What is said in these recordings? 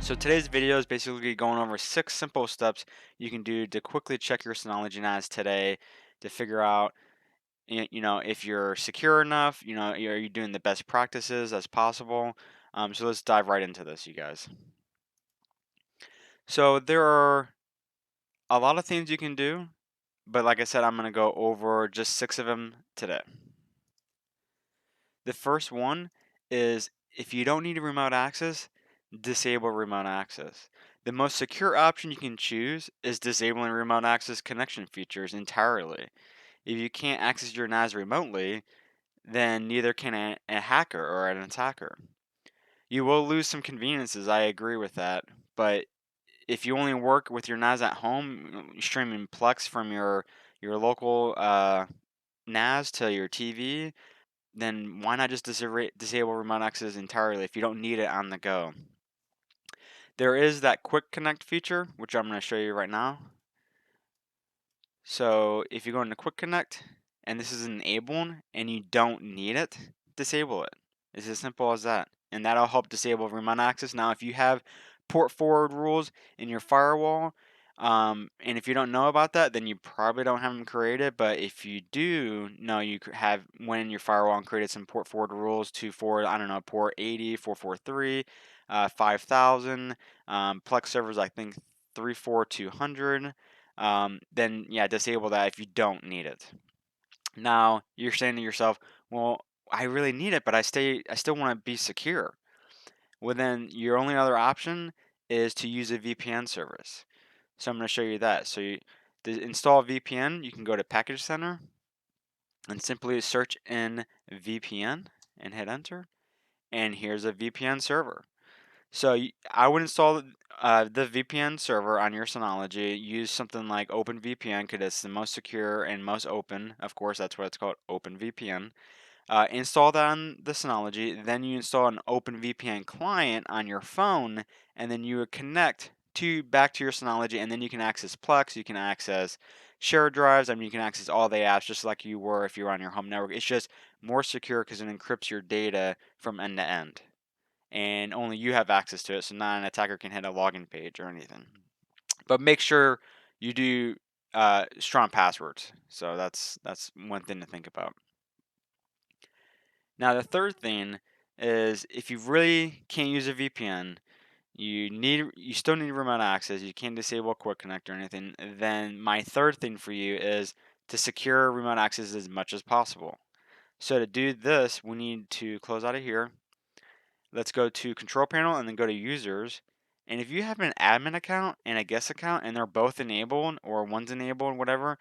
So today's video is basically going over 6 simple steps you can do to quickly check your Synology NAS today to figure out, if you're secure enough, are you doing the best practices as possible. So let's dive right into this, you guys. So there are a lot of things you can do, but like I said, I'm going to go over just 6 of them today. The first one is if you don't need remote access, disable remote access. The most secure option you can choose is disabling remote access connection features entirely. If you can't access your NAS remotely, then neither can a hacker or an attacker. You will lose some conveniences, I agree with that, but if you only work with your NAS at home, streaming Plex from your local NAS to your TV, then why not just disable remote access entirely if you don't need it on the go? There is that quick connect feature, which I'm going to show you right now. So if you go into quick connect and this is enabled and you don't need it, disable it. It's as simple as that. And that'll help disable remote access. Now, if you have port forward rules in your firewall, and if you don't know about that, then you probably don't have them created. But if you do know you have went in your firewall and created some port forward rules to forward, I don't know, port 80, 443, 5000, Plex servers, I think 34200. Then yeah, disable that if you don't need it. Now you're saying to yourself, well, I really need it, but I still want to be secure. Well, then your only other option is to use a VPN service. So I'm going to show you that. So to install VPN, you can go to Package Center and simply search in VPN and hit enter. And here's a VPN server. So I would install the VPN server on your Synology. Use something like OpenVPN because it's the most secure and most open. Of course, that's what it's called, OpenVPN. Install that on the Synology. Then you install an OpenVPN client on your phone, and then you would connect back to your Synology, and then you can access Plex. You can access shared drives. I mean, you can access all the apps just like you were if you were on your home network. It's just more secure because it encrypts your data from end to end and only you have access to it, so not an attacker can hit a login page or anything. But make sure you do strong passwords. So that's one thing to think about. Now the third thing is if you really can't use a VPN, you still need remote access. You can't disable quick connect or anything. Then my third thing for you is to secure remote access as much as possible. So to do this, we need to close out of here. Let's go to control panel and then go to users. And if you have an admin account and a guest account and they're both enabled or one's enabled, whatever,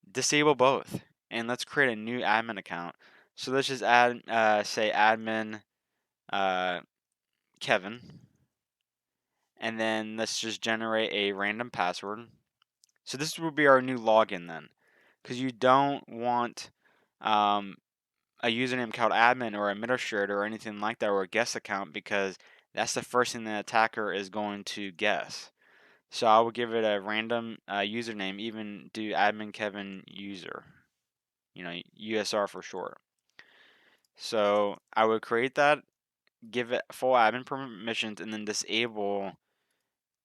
disable both. And let's create a new admin account. So let's just add, say admin Kevin. And then let's just generate a random password. So this will be our new login then. Because you don't want a username called admin or administrator or anything like that or a guest account because that's the first thing the attacker is going to guess. So I will give it a random username, even do admin Kevin user, USR for short. So I would create that, give it full admin permissions, and then disable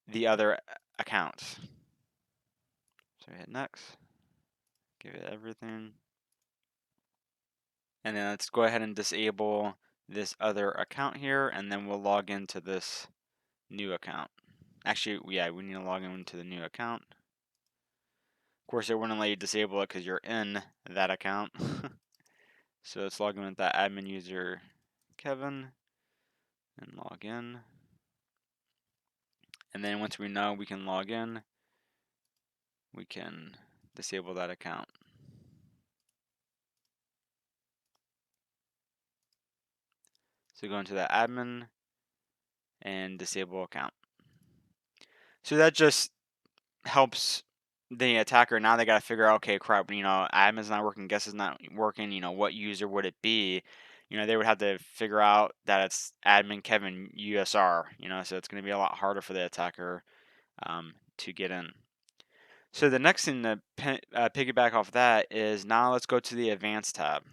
the other accounts. So hit next, give it everything. And then let's go ahead and disable this other account here, and then we'll log into this new account. Actually, yeah, we need to log into the new account. Of course, it wouldn't let you disable it because you're in that account. So let's log in with that admin user Kevin and log in. And then once we know we can log in, we can disable that account. So go into that admin and disable account. So that just helps the attacker. Now they got to figure out, okay, crap, admin's not working, guess is not working, what user would it be? They would have to figure out that it's admin Kevin USR, so it's going to be a lot harder for the attacker to get in. So the next thing to piggyback off that is now let's go to the advanced tab.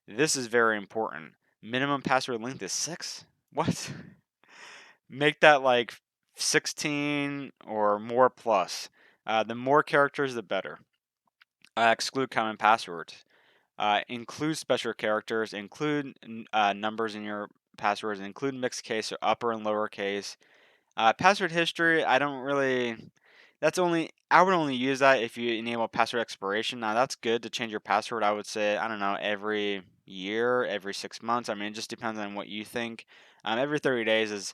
This is very important. Minimum password length is 6? What? Make that like 16 or more plus. The more characters, the better. Exclude common passwords. Include special characters. Include numbers in your passwords. Include mixed case or upper and lower case. Password history, I don't really. I would only use that if you enable password expiration. Now that's good to change your password. I would say, I don't know, every year, every 6 months. I mean, it just depends on what you think. Every 30 days is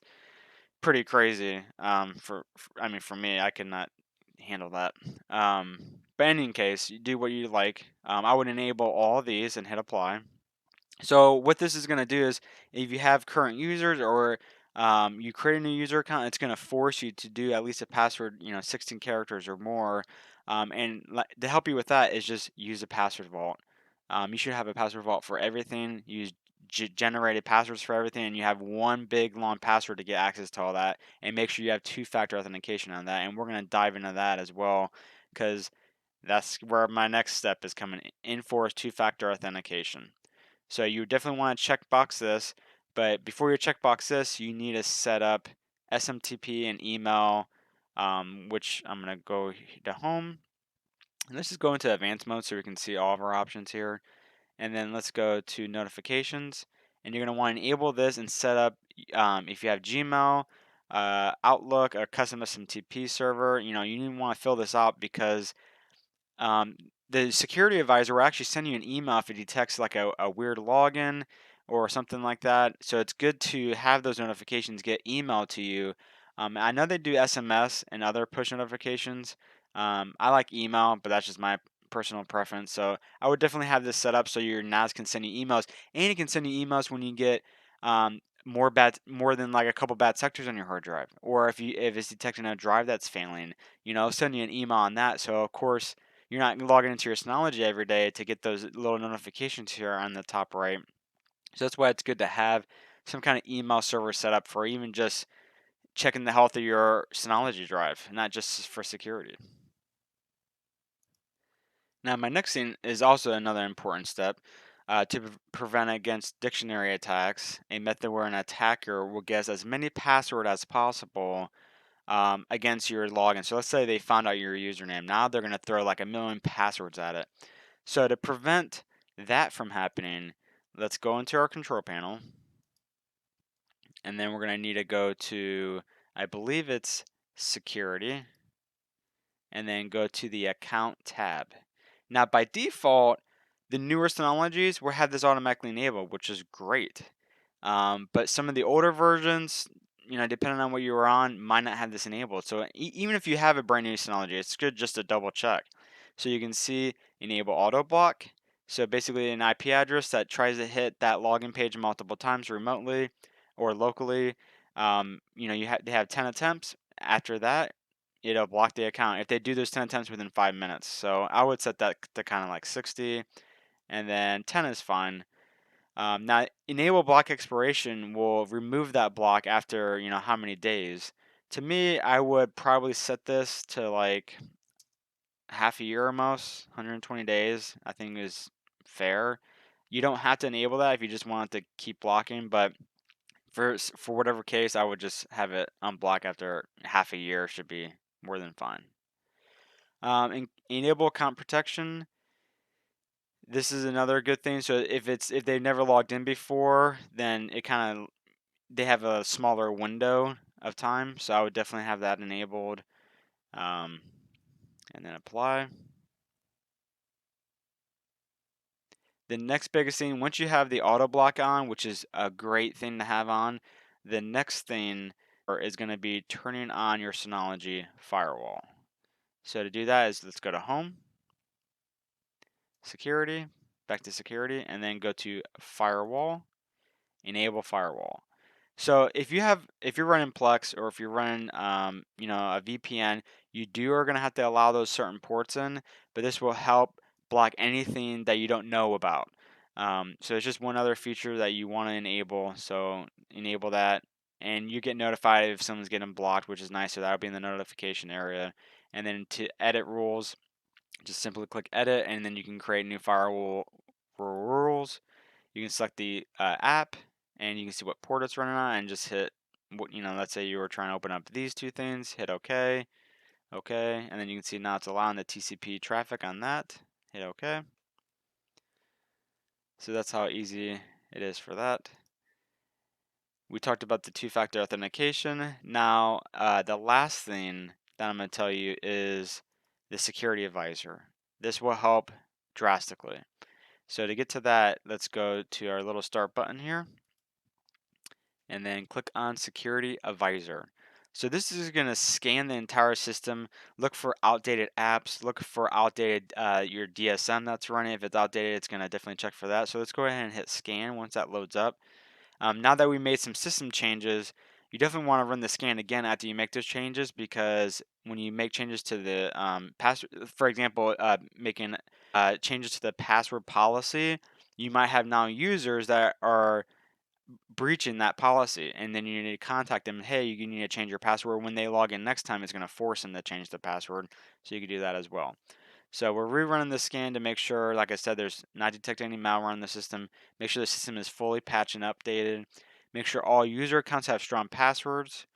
pretty crazy. I mean, for me, I could not handle that. But in any case, you do what you like. I would enable all of these and hit apply. So what this is going to do is, if you have current users or you create a new user account, it's going to force you to do at least a password, 16 characters or more. To help you with that is just use a password vault. You should have a password vault for everything. Use generated passwords for everything, and you have one big long password to get access to all that. And make sure you have two-factor authentication on that. And we're going to dive into that as well, because that's where my next step is coming. Enforce two-factor authentication. So you definitely want to checkbox this, but before you checkbox this, you need to set up SMTP and email, which I'm going to go to home. And let's just go into advanced mode so we can see all of our options here. And then let's go to notifications. And you're going to want to enable this and set up, if you have Gmail, Outlook, a custom SMTP server, you need to want to fill this out, because um, the security advisor will actually send you an email if it detects like a weird login or something like that. So it's good to have those notifications get emailed to you. I know they do SMS and other push notifications. I like email, but that's just my personal preference. So I would definitely have this set up so your NAS can send you emails, and it can send you emails when you get more than like a couple bad sectors on your hard drive, or if it's detecting a drive that's failing, send you an email on that. So of course you're not logging into your Synology every day to get those little notifications here on the top right. So that's why it's good to have some kind of email server set up for even just checking the health of your Synology drive, not just for security. Now, my next thing is also another important step to prevent against dictionary attacks, a method where an attacker will guess as many passwords as possible against your login. So let's say they found out your username. Now they're going to throw like a million passwords at it. So to prevent that from happening, let's go into our control panel, and then we're going to need to go to, I believe it's security, and then go to the account tab. Now by default, the newer Synologies will have this automatically enabled, which is great. But some of the older versions, depending on what you were on, might not have this enabled. So even if you have a brand new Synology, it's good just to double check. So you can see enable auto block. So basically an IP address that tries to hit that login page multiple times remotely or locally. They have 10 attempts. After that, it'll block the account if they do those 10 attempts within 5 minutes. So I would set that to kind of like 60, and then 10 is fine. Now, enable block expiration will remove that block after how many days. To me, I would probably set this to like half a year or most, 120 days. I think is fair. You don't have to enable that if you just want it to keep blocking, but for whatever case, I would just have it unblock after half a year. Should be more than fine. Enable account protection. This is another good thing. So if they've never logged in before, then they have a smaller window of time. So I would definitely have that enabled, um, and then apply. The next biggest thing, once you have the auto block on, which is a great thing to have on, the next thing is going to be turning on your Synology firewall. So to do that is, let's go to Home, Security, back to Security, and then go to Firewall, Enable Firewall. So if you're running Plex, or if you're running a VPN, you are going to have to allow those certain ports in, but this will help block anything that you don't know about. So it's just one other feature that you want to enable. So enable that, and you get notified if someone's getting blocked, which is nice. So that'll be in the notification area. And then to edit rules, just simply click edit, and then you can create new firewall rules. You can select the app, and you can see what port it's running on, and just hit let's say you were trying to open up these two things, hit OK, OK, and then you can see now it's allowing the TCP traffic on that. Hit OK. So that's how easy it is for that. We talked about the two-factor authentication. Now, the last thing that I'm going to tell you is the security advisor. This will help drastically. So to get to that, let's go to our little start button here and then click on security advisor. So this is going to scan the entire system, look for outdated apps, look for outdated your DSM that's running. If it's outdated, it's going to definitely check for that. So let's go ahead and hit scan once that loads up. Now that we made some system changes, you definitely want to run the scan again after you make those changes, because when you make changes to the password, for example, making changes to the password policy, you might have now users that are breaching that policy, and then you need to contact them. Hey, you need to change your password. When they log in next time, it's going to force them to change the password, so you can do that as well. So we're rerunning the scan to make sure, like I said, there's not detecting any malware on the system. Make sure the system is fully patched and updated. Make sure all user accounts have strong passwords.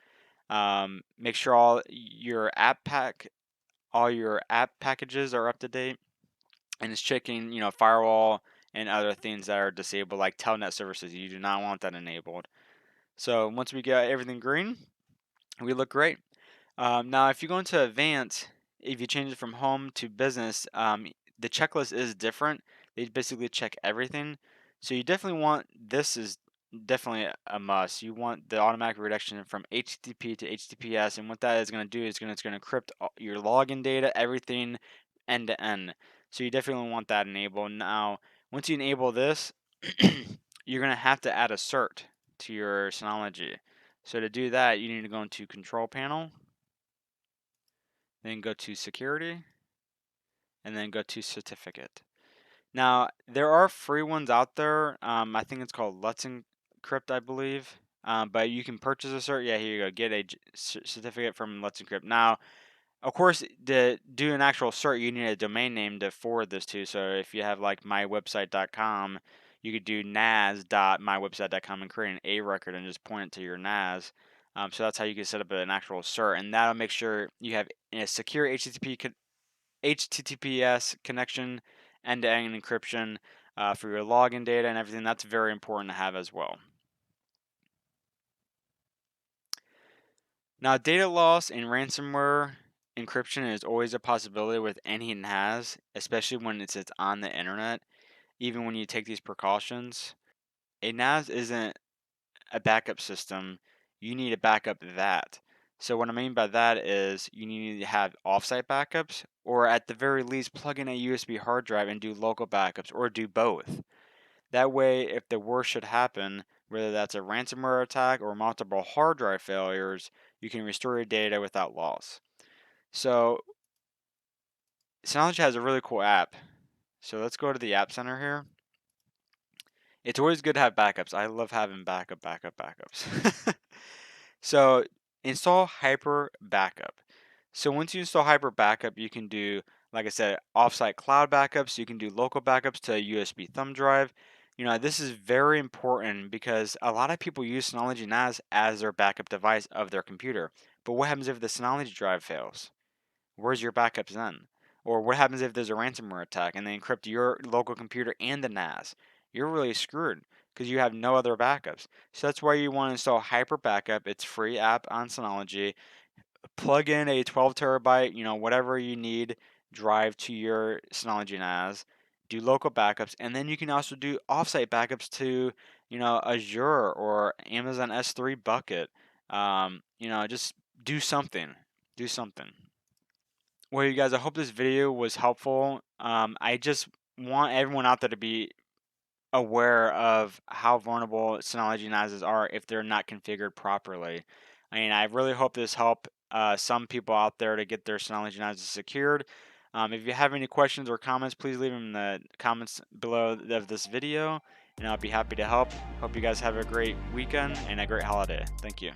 Make sure all your app packages are up to date, and it's checking, firewall and other things that are disabled, like telnet services. You do not want that enabled. So once we get everything green, we look great. Now, if you go into advanced, if you change it from home to business, the checklist is different. They basically check everything. So you definitely want, this is definitely a must. You want the automatic redirection from HTTP to HTTPS, and what that is going to do is it's going to encrypt your login data, everything end to end. So you definitely want that enabled. Now, once you enable this, you're going to have to add a cert to your Synology. So to do that, you need to go into Control Panel, then go to Security, and then go to Certificate. Now, there are free ones out there. I think it's called Let's Encrypt, I believe. But you can purchase a cert. Yeah, here you go. Get a certificate from Let's Encrypt. Now, of course, to do an actual cert, you need a domain name to forward this to. So if you have like mywebsite.com, you could do nas.mywebsite.com and create an A record and just point it to your NAS. So that's how you can set up an actual cert, and that'll make sure you have a secure HTTPS connection, end-to-end encryption for your login data and everything. That's very important to have as well. Now, data loss and ransomware encryption is always a possibility with any NAS, especially when it's on the internet. Even when you take these precautions, a NAS isn't a backup system. You need to back up that. So what I mean by that is you need to have offsite backups, or at the very least plug in a USB hard drive and do local backups, or do both. That way, if the worst should happen, whether that's a ransomware attack or multiple hard drive failures, you can restore your data without loss. So Synology has a really cool app. So let's go to the App Center here. It's always good to have backups. I love having backups. So install Hyper Backup. So once you install Hyper Backup, you can do, like I said, offsite cloud backups. You can do local backups to a USB thumb drive. This is very important because a lot of people use Synology NAS as their backup device of their computer. But what happens if the Synology drive fails? Where's your backups then? Or what happens if there's a ransomware attack and they encrypt your local computer and the NAS? You're really screwed because you have no other backups. So that's why you want to install Hyper Backup. It's a free app on Synology. Plug in a 12 terabyte, whatever you need, drive to your Synology NAS. Do local backups, and then you can also do offsite backups to, Azure or Amazon S3 bucket. Just do something. Do something. Well, you guys, I hope this video was helpful. I just want everyone out there to be aware of how vulnerable Synology NASs are if they're not configured properly. I really hope this helped some people out there to get their Synology NASs secured. If you have any questions or comments, please leave them in the comments below of this video, and I'll be happy to help. Hope you guys have a great weekend and a great holiday. Thank you.